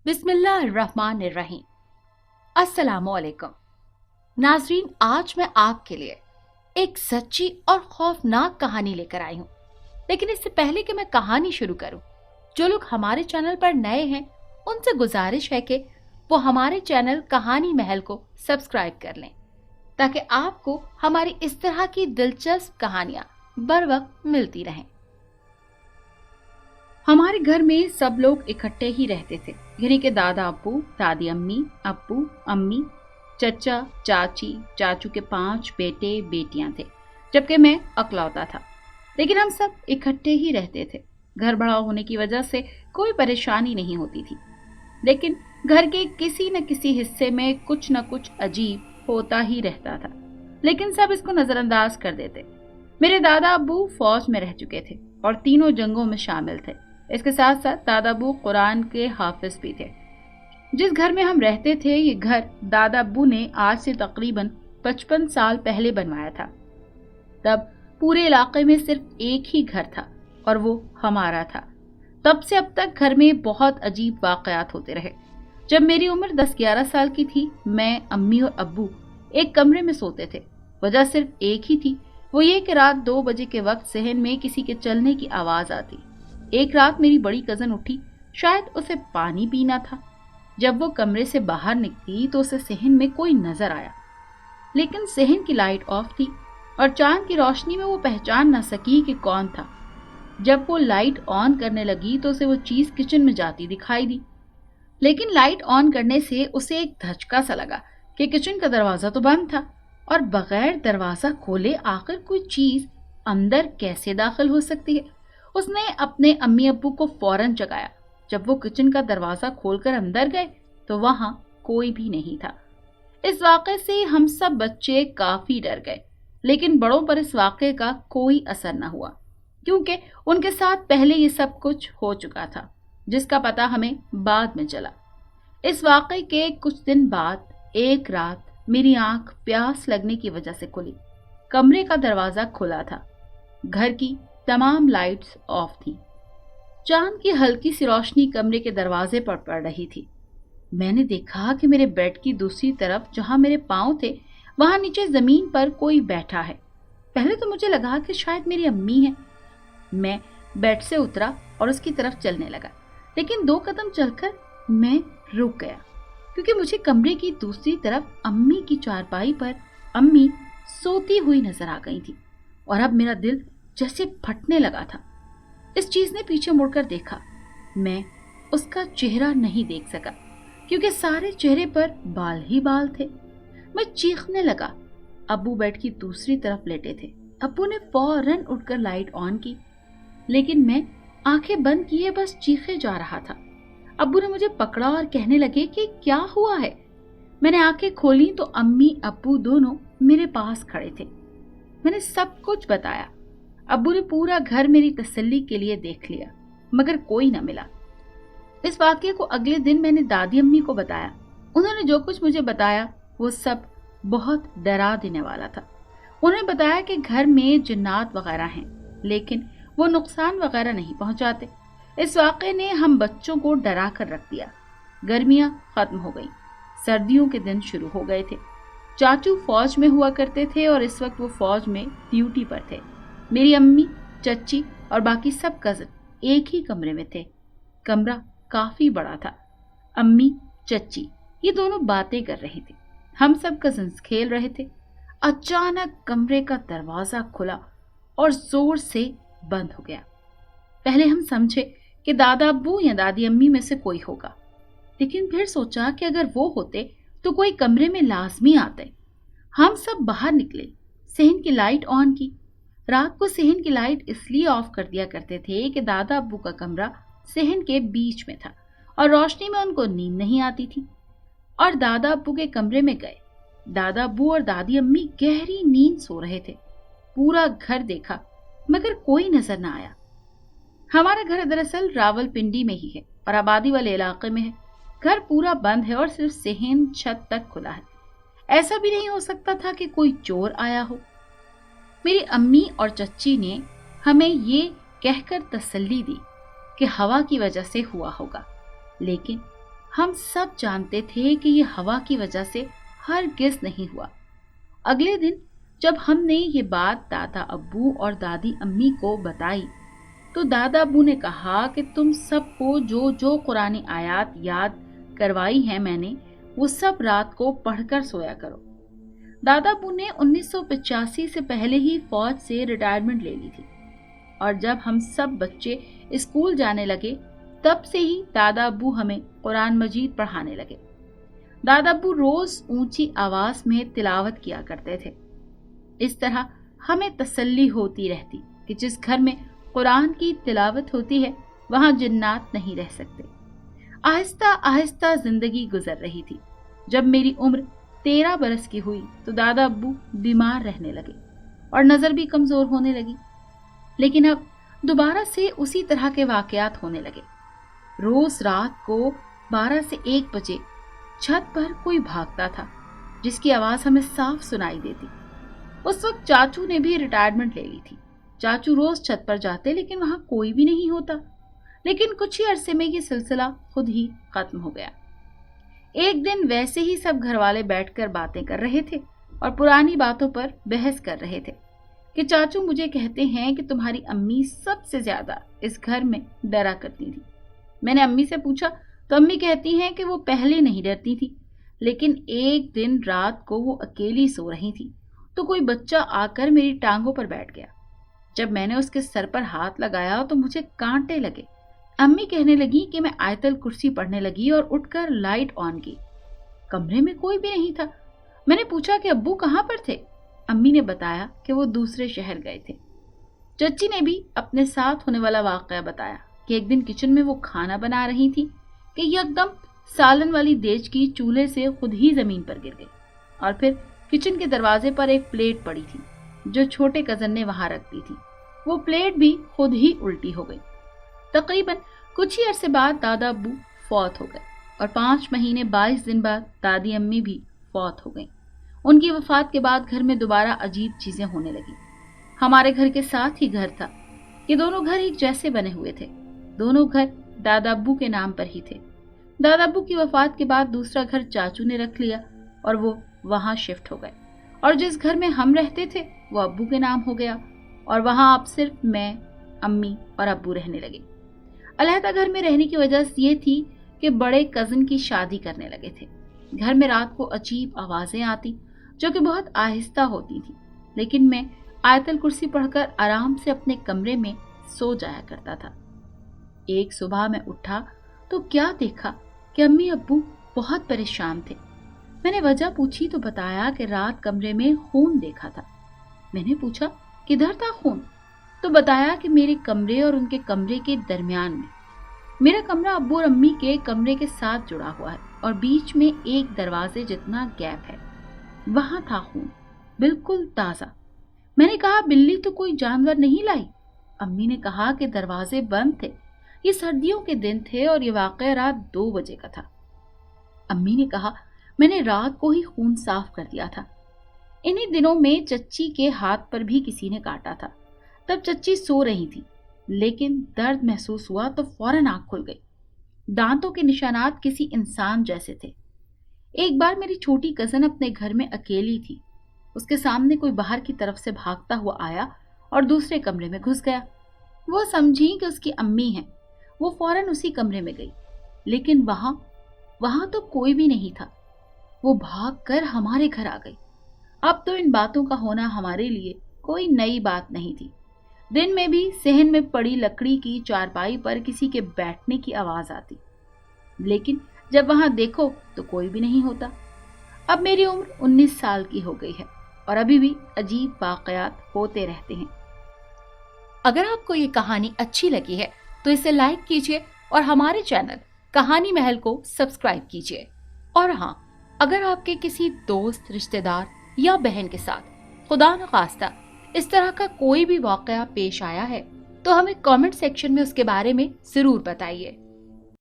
बिस्मिल्लाहिर्रहमानिर्रहीम। अस्सलामुअलैकुम नाजरीन, आज मैं आपके लिए एक सच्ची और खौफनाक कहानी लेकर आई हूँ। लेकिन इससे पहले कि मैं कहानी शुरू करूँ, जो लोग हमारे चैनल पर नए हैं उनसे गुजारिश है कि वो हमारे चैनल कहानी महल को सब्सक्राइब कर लें, ताकि आपको हमारी इस तरह की दिलचस्प कहानियां बर वक्त मिलती रहें। हमारे घर में सब लोग इकट्ठे ही रहते थे, यानी कि दादा अब्बू, दादी अम्मी, अब्बू अम्मी, चचा चाची, चाचू के 5 बेटे बेटियां थे, जबकि मैं अकलौता था। लेकिन हम सब इकट्ठे ही रहते थे। घर बड़ा होने की वजह से कोई परेशानी नहीं होती थी, लेकिन घर के किसी न किसी हिस्से में कुछ न कुछ अजीब होता ही रहता था। लेकिन सब इसको नजरअंदाज कर देते। मेरे दादा अब्बू फौज में रह चुके थे और तीनों जंगों में शामिल थे। इसके साथ साथ दादा अब्बू कुरान के हाफिज भी थे। जिस घर में हम रहते थे, ये घर दादा अब्बू ने आज से तकरीबन 55 साल पहले बनवाया था। तब पूरे इलाके में सिर्फ एक ही घर था और वो हमारा था। तब से अब तक घर में बहुत अजीब वाकयात होते रहे। जब मेरी उम्र 10-11 साल की थी, मैं, अम्मी और अब्बू एक कमरे में सोते थे। वजह सिर्फ एक ही थी, वो ये कि रात 2 बजे के वक्त सहन में किसी के चलने की आवाज आती। एक रात मेरी बड़ी कजन उठी, शायद उसे पानी पीना था। जब वो कमरे से बाहर निकली तो उसे सहन में कोई नजर आया, लेकिन सहन की लाइट ऑफ थी और चांद की रोशनी में वो पहचान न सकी कि कौन था। जब वो लाइट ऑन करने लगी तो उसे वो चीज किचन में जाती दिखाई दी, लेकिन लाइट ऑन करने से उसे एक धचका सा लगा कि किचन का दरवाजा तो बंद था और बगैर दरवाजा खोले आखिर कोई चीज अंदर कैसे दाखिल हो सकती है। उसने अपने अम्मी अब्बू को फौरन जगाया। जब वो किचन का दरवाजा खोलकर अंदर गए तो वहां कोई भी नहीं था। इस वाक़े से हम सब बच्चे काफी डर गए, लेकिन बड़ों पर इस वाक़े का कोई असर न हुआ, क्योंकि उनके साथ पहले ये सब कुछ हो चुका था, जिसका पता हमें बाद में चला। इस वाक़े के कुछ दिन बाद एक रात मेरी आंख प्यास लगने की वजह से खुली। कमरे का दरवाजा खुला था। घर की तमाम लाइट्स ऑफ थी। चांद की हल्की सी रोशनी कमरे के दरवाजे पर पड़ रही थी। मैंने देखा कि मेरे बेड की दूसरी तरफ, जहां मेरे पांव थे, वहां नीचे जमीन पर कोई बैठा है। पहले तो मुझे लगा कि शायद मेरी अम्मी है। मैं बेड से उतरा और उसकी तरफ चलने लगा, लेकिन 2 कदम चलकर मैं रुक गया, क्योंकि मुझे कमरे की दूसरी तरफ अम्मी की चारपाई पर अम्मी सोती हुई नजर आ गई थी और अब मेरा दिल जैसे फटने लगा था। इस चीज ने पीछे मुड़कर देखा। मैं उसका चेहरा नहीं देख सका, क्योंकि सारे चेहरे पर बाल ही बाल थे। मैं चीखने लगा। अब्बू बेड की दूसरी तरफ लेटे थे। अब्बू ने फौरन उठकर लाइट ऑन की, लेकिन मैं आंखें बंद किए बस चीखे जा रहा था। अब्बू ने मुझे पकड़ा और कहने लगे कि क्या हुआ है। मैंने आंखें खोली तो अम्मी अब्बू दोनों मेरे पास खड़े थे। मैंने सब कुछ बताया। अब्बू ने पूरा घर मेरी तसल्ली के लिए देख लिया, मगर कोई न मिला। इस वाकये को अगले दिन मैंने दादी अम्मी को बताया। उन्होंने जो कुछ मुझे बताया वो सब बहुत डरा देने वाला था। उन्होंने बताया कि घर में जिन्नात वगैरह हैं, लेकिन वो नुकसान वगैरह नहीं पहुंचाते। इस वाकये ने हम बच्चों को डरा कर रख दिया। गर्मियां खत्म हो गई, सर्दियों के दिन शुरू हो गए थे। चाचू फौज में हुआ करते थे और इस वक्त वो फौज में ड्यूटी पर थे। मेरी अम्मी, चच्ची और बाकी सब कजन एक ही कमरे में थे। कमरा काफी बड़ा था। अम्मी, चच्ची ये दोनों बातें कर रही थी। हम सब कजन्स खेल रहे थे। अचानक कमरे का दरवाजा खुला और जोर से बंद हो गया। पहले हम समझे कि दादा अब्बू या दादी अम्मी में से कोई होगा, लेकिन फिर सोचा कि अगर वो होते तो कोई कमरे में लाजमी आते। हम सब बाहर निकले, सहन की लाइट ऑन की। रात को सहन की लाइट इसलिए ऑफ कर दिया करते थे कि दादा अब्बू का कमरा सहन के बीच में था और रोशनी में उनको नींद नहीं आती थी। और दादा अब्बू के कमरे में गए। दादा अब्बू और दादी अम्मी गहरी नींद सो रहे थे। पूरा घर देखा, मगर कोई नजर न आया। हमारा घर दरअसल रावलपिंडी में ही है और आबादी वाले इलाके में है। घर पूरा बंद है और सिर्फ सहन छत तक खुला है। ऐसा भी नहीं हो सकता था कि कोई चोर आया हो। मेरी अम्मी और चच्ची ने हमें ये कहकर तसल्ली दी कि हवा की वजह से हुआ होगा, लेकिन ہم سب جانتے تھے کہ یہ ہوا کی وجہ سے ہرگز نہیں ہوا۔ اگلے دن جب ہم نے یہ بات دادا ابو اور دادی امی کو بتائی تو دادا ابو نے کہا کہ تم سب کو جو جو قرآنی آیات یاد کروائی ہیں میں نے، وہ سب رات کو پڑھ کر سویا کرو۔ دادا ابو نے 1985 سے پہلے ہی فوج سے ریٹائرمنٹ لے لی تھی، اور جب ہم سب بچے اسکول جانے لگے تب سے ہی دادا ابو ہمیں قرآن مجید پڑھانے لگے۔ دادا ابو روز اونچی آواز میں تلاوت کیا کرتے تھے۔ اس طرح ہمیں تسلی ہوتی رہتی کہ جس گھر میں قرآن کی تلاوت ہوتی ہے وہاں جنات نہیں رہ سکتے۔ آہستہ آہستہ زندگی گزر رہی تھی۔ جب میری عمر 13 برس کی ہوئی تو دادا ابو بیمار رہنے لگے اور نظر بھی کمزور ہونے لگی، لیکن اب دوبارہ سے اسی طرح کے واقعات ہونے لگے۔ روز رات کو 12 سے 1 بجے چھت پر کوئی بھاگتا تھا جس کی آواز ہمیں صاف سنائی دیتی۔ اس وقت چاچو نے بھی ریٹائرمنٹ لے لی تھی۔ چاچو روز چھت پر جاتے لیکن وہاں کوئی بھی نہیں ہوتا، لیکن کچھ ہی عرصے میں یہ سلسلہ خود ہی ختم ہو گیا۔ ایک دن ویسے ہی سب گھر والے بیٹھ کر باتیں کر رہے تھے اور پرانی باتوں پر بحث کر رہے تھے کہ چاچو مجھے کہتے ہیں کہ تمہاری امی سب سے زیادہ اس گھر میں ڈرا کرتی تھی۔ میں نے امی سے پوچھا تو امی کہتی ہیں کہ وہ پہلے نہیں ڈرتی تھی، لیکن ایک دن رات کو وہ اکیلی سو رہی تھی تو کوئی بچہ آ کر میری ٹانگوں پر بیٹھ گیا۔ جب میں نے اس کے سر پر ہاتھ لگایا تو مجھے کانٹے لگے۔ امی کہنے لگی کہ میں آیت الکرسی پڑھنے لگی اور اٹھ کر لائٹ آن کی۔ کمرے میں کوئی بھی نہیں تھا۔ میں نے پوچھا کہ ابو کہاں پر تھے؟ امی نے بتایا کہ وہ دوسرے شہر گئے تھے۔ چچی نے بھی اپنے ساتھ ہونے والا واقعہ بتایا کہ ایک دن کچن میں وہ کھانا بنا رہی تھی کہ یکدم سالن والی دیچ کی چولہے سے خود ہی زمین پر گر گئی، اور پھر کچن کے دروازے پر ایک پلیٹ پڑی تھی جو چھوٹے کزن نے وہاں رکھ دی تھی، وہ پلیٹ بھی خود ہی الٹی ہو گئی۔ تقریباً کچھ ہی عرصے بعد دادا ابو فوت ہو گئے اور 5 مہینے 22 دن بعد دادی امی بھی فوت ہو گئیں۔ ان کی وفات کے بعد گھر میں دوبارہ عجیب چیزیں ہونے لگی۔ ہمارے گھر کے ساتھ ہی گھر تھا، یہ دونوں گھر ایک جیسے بنے ہوئے تھے، دونوں گھر دادا ابو کے نام پر ہی تھے۔ دادا ابو کی وفات کے بعد دوسرا گھر چاچو نے رکھ لیا اور وہ وہاں شفٹ ہو گئے، اور جس گھر میں ہم رہتے تھے وہ ابو کے نام ہو گیا، اور وہاں اب صرف میں، امی اور ابو رہنے لگے۔ علیحدہ گھر میں رہنے کی وجہ یہ تھی کہ بڑے کزن کی شادی کرنے لگے تھے۔ گھر میں رات کو عجیب آوازیں آتی جو کہ بہت آہستہ ہوتی تھی، لیکن میں آیت الکرسی پڑھ کر آرام سے اپنے کمرے میں سو جایا کرتا تھا۔ ایک صبح میں اٹھا تو کیا دیکھا کہ امی ابو بہت پریشان تھے۔ میں نے وجہ پوچھی تو بتایا کہ رات کمرے میں خون دیکھا تھا۔ میں نے پوچھا کدھر تھا خون؟ تو بتایا کہ میرے کمرے اور ان کے کمرے کے درمیان میں۔ میرا کمرہ ابو اور امی کے کمرے کے ساتھ جڑا ہوا ہے اور بیچ میں ایک دروازے جتنا گیپ ہے، وہاں تھا خون، بالکل تازہ۔ میں نے کہا بلی تو کوئی جانور نہیں لائی؟ امی نے کہا کہ دروازے بند تھے، یہ سردیوں کے دن تھے اور یہ واقعہ رات 2 بجے کا تھا۔ امی نے کہا میں نے رات کو ہی خون صاف کر دیا تھا۔ انہی دنوں میں چچی کے ہاتھ پر بھی کسی نے کاٹا تھا۔ تب چچی سو رہی تھی، لیکن درد محسوس ہوا تو فوراً آنکھ کھل گئی۔ دانتوں کے نشانات کسی انسان جیسے تھے۔ ایک بار میری چھوٹی کزن اپنے گھر میں اکیلی تھی، اس کے سامنے کوئی باہر کی طرف سے بھاگتا ہوا آیا اور دوسرے کمرے میں گھس گیا۔ وہ سمجھی کہ اس کی امی ہیں، وہ فوراً اسی کمرے میں گئی، لیکن وہاں تو کوئی بھی نہیں تھا۔ وہ بھاگ کر ہمارے گھر آ گئی۔ اب تو ان باتوں کا ہونا ہمارے لیے کوئی نئی بات نہیں تھی۔ دن میں بھی صحن میں پڑی لکڑی کی چارپائی پر کسی کے بیٹھنے کی آواز آتی، لیکن جب وہاں دیکھو تو کوئی بھی نہیں ہوتا۔ اب میری عمر 19 سال کی ہو گئی ہے اور ابھی بھی عجیب واقعات ہوتے رہتے ہیں۔ اگر آپ کو یہ کہانی اچھی لگی ہے تو اسے لائک کیجیے اور ہمارے چینل کہانی محل کو سبسکرائب کیجیے۔ اور ہاں، اگر آپ کے کسی دوست، رشتہ دار یا بہن کے ساتھ خدا نخواستہ اس طرح کا کوئی بھی واقعہ پیش آیا ہے تو ہمیں کامنٹ سیکشن میں اس کے بارے میں ضرور بتائیے۔